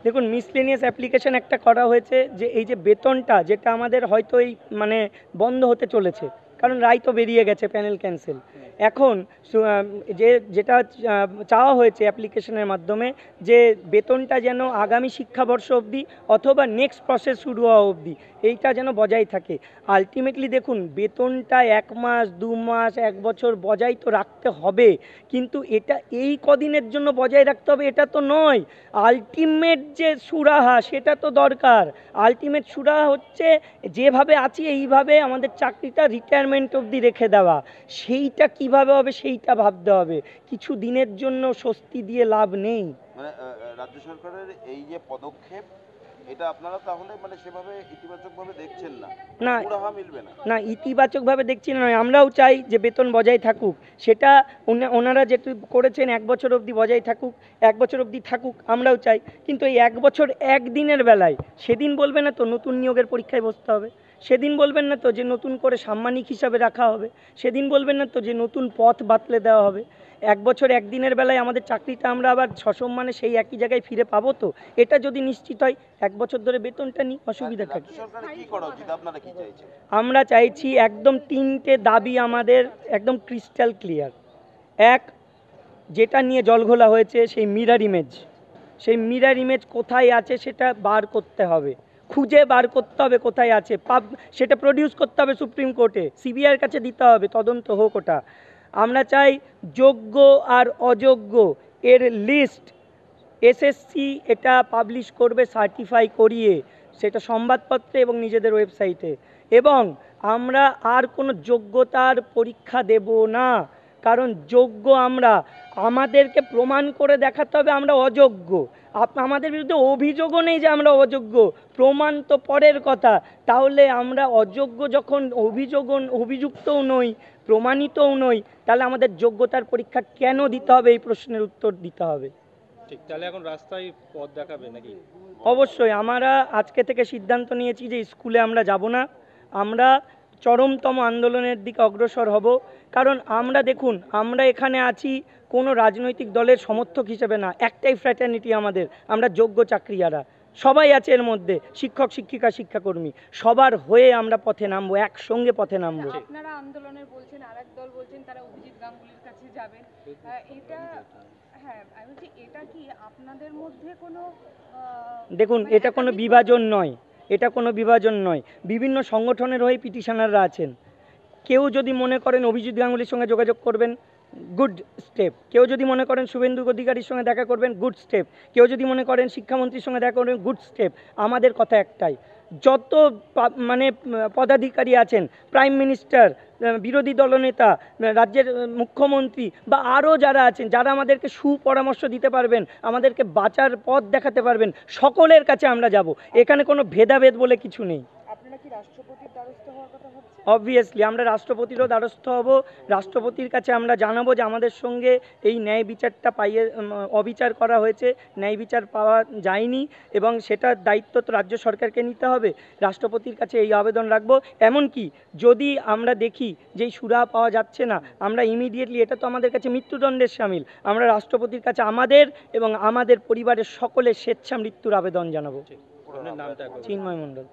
দেখুন, miscellaneous application একটা করা হয়েছে যে এই যে বেতনটা যেটা আমাদের হয়তো এই মানে বন্ধ হতে চলেছে, কারণ রায় তো বেরিয়ে গেছে, প্যানেল ক্যান্সেল। এখন যেটা চাওয়া হয়েছে অ্যাপ্লিকেশনের মাধ্যমে যে বেতনটা যেন আগামী শিক্ষাবর্ষ অবধি অথবা নেক্সট প্রসেস শুরু হওয়া অবধি এইটা যেন বজায় থাকে। আলটিমেটলি দেখুন, বেতনটা 1 মাস 2 মাস 1 বছর বজায় তো রাখতে হবে, কিন্তু এটা এই কদিনের জন্য বজায় রাখতে হবে এটা তো নয়। আলটিমেট যে সুরাহা সেটা তো দরকার। আলটিমেট সুরাহা হচ্ছে যেভাবে আছি এইভাবে আমাদের চাকরিটা রিটায়ারমেন্ট অবধি রেখে দেওয়া। সেইটা কিভাবে হবে সেইটা ভাবতে হবে, কিছু দিনের জন্য স্বস্তি দিয়ে লাভ নেই। মানে রাজ্য সরকারের এই যে পদক্ষেপ, এটা আপনারা তাহলে মানে সেভাবে ইতিবাচকভাবে দেখছেন না? না সুরাহা মিলবে না? না, ইতিবাচকভাবে দেখছি না নয়, আমরাও চাই যে বেতন বজায় থাকুক। সেটা ওনারা যেটু করেছেন 1 বছর অবধি বজায় থাকুক, 1 বছর অবধি থাকুক, আমরাও চাই। কিন্তু এই 1 বছর 1 দিনের বেলায় সেদিন বলবে না তো নতুন নিয়োগের পরীক্ষায় বসতে হবে, সেদিন বলবেন না তো যে নতুন করে সাম্মানিক হিসাবে রাখা হবে, সেদিন বলবেন না তো যে নতুন পথ বাতলে দেওয়া হবে। 1 বছর 1 দিনের বেলায় আমাদের চাকরিটা আমরা আবার সসম্মানে সেই একই জায়গায় ফিরে পাবো তো? এটা যদি নিশ্চিত হয় 1 বছর ধরে বেতনটা নিই, অসুবিধা থাকে। রাজ্য সরকারের কি করা উচিত? আপনারা কি চাইছেন? আমরা চাইছি একদম 3টে দাবি আমাদের একদম ক্রিস্টাল ক্লিয়ার। এক, যেটা নিয়ে জলঘোলা হয়েছে সেই মিরার ইমেজ কোথায় আছে সেটা বার করতে হবে, খুঁজে বার করতে হবে কোথায় আছে, সেটা প্রডিউস করতে হবে সুপ্রিম কোর্টে, সিবিআইয়ের কাছে দিতে হবে, তদন্ত হোক ওটা। আমরা চাই যোগ্য আর অযোগ্য এর লিস্ট এসএসসি এটা পাবলিশ করবে সার্টিফাই করিয়ে, সেটা সংবাদপত্রে এবং নিজেদের ওয়েবসাইটে। এবং আমরা আর কোনো যোগ্যতার পরীক্ষা দেব না, কারণ যোগ্য আমরা, আমাদেরকে প্রমাণ করে দেখাতে হবে আমরা অযোগ্য। আমাদের বিরুদ্ধে অভিযোগও নেই যে আমরা অযোগ্য, প্রমাণ তো পরের কথা। তাহলে আমরা অযোগ্য যখন অভিযুক্তও নই, প্রমাণিতও নই, তাহলে আমাদের যোগ্যতার পরীক্ষা কেন দিতে হবে, এই প্রশ্নের উত্তর দিতে হবে। ঠিক, তাহলে এখন রাস্তায় পথ দেখাবে নাকি? অবশ্যই আমরা আজকে থেকে সিদ্ধান্ত নিয়েছি যে স্কুলে আমরা যাব না, আমরা চরমতম আন্দোলনের দিকে অগ্রসর হব। কারণ আমরা দেখুন, আমরা এখানে আছি কোনো রাজনৈতিক দলের সমর্থক হিসেবে না, একটাই ফ্র্যাটার্নিটি আমাদের, আমরা যোগ্য চাকরিয়ারা সবাই আছে এর মধ্যে, শিক্ষক শিক্ষিকা শিক্ষাকর্মী, সবার হয়ে আমরা পথে নামবো, একসঙ্গে পথে নামবো। আপনারা আন্দোলনের বলছেন, আরেক দল বলছেন তারা অভিজিৎ গাঙ্গুলির কাছে যাবেন, এটা হ্যাঁ আমি বলছি এটা কি আপনাদের মধ্যে কোনো দেখুন, এটা কোনো বিভাজন নয়, এটা কোনো বিভাজন নয়। বিভিন্ন সংগঠনের হয়ে পিটিশনাররা আছেন। কেউ যদি মনে করেন অভিজিৎ গাঙ্গুলির সঙ্গে যোগাযোগ করবেন, গুড স্টেপ। কেউ যদি মনে করেন শুভেন্দু অধিকারীর সঙ্গে দেখা করবেন, গুড স্টেপ। কেউ যদি মনে করেন শিক্ষামন্ত্রীর সঙ্গে দেখা করবেন, গুড স্টেপ। আমাদের কথা একটাই, যত মানে পদাধিকারী আছেন, প্রাইম মিনিস্টার, বিরোধী দলনেতা, রাজ্যের মুখ্যমন্ত্রী বা আরও যারা আছেন, যারা আমাদেরকে সুপরামর্শ দিতে পারবেন, আমাদেরকে বাঁচার পথ দেখাতে পারবেন, সকলের কাছে আমরা যাব। এখানে কোনো ভেদাভেদ বলে কিছু নেই। আপনারা কি রাষ্ট্রপতির দ্বারস্থ হওয়ার কথা ভাবছেন? অবভিয়াসলি আমরা রাষ্ট্রপতিরও দ্বারস্থ হব। রাষ্ট্রপতির কাছে আমরা জানাবো যে আমাদের সঙ্গে এই ন্যায় বিচারটা অবিচার করা হয়েছে, ন্যায় বিচার পাওয়া যায়নি, এবং সেটার দায়িত্ব তো রাজ্য সরকারকে নিতে হবে। রাষ্ট্রপতির কাছে এই আবেদন রাখবো। এমনকি যদি আমরা দেখি যে এই সুরাহা পাওয়া যাচ্ছে না, আমরা ইমিডিয়েটলি, এটা তো আমাদের কাছে মৃত্যুদণ্ডের শামিল, আমরা রাষ্ট্রপতির কাছে আমাদের এবং আমাদের পরিবারের সকলের স্বেচ্ছা মৃত্যুর আবেদন জানাবো। নামটা চিন্ময় মণ্ডল।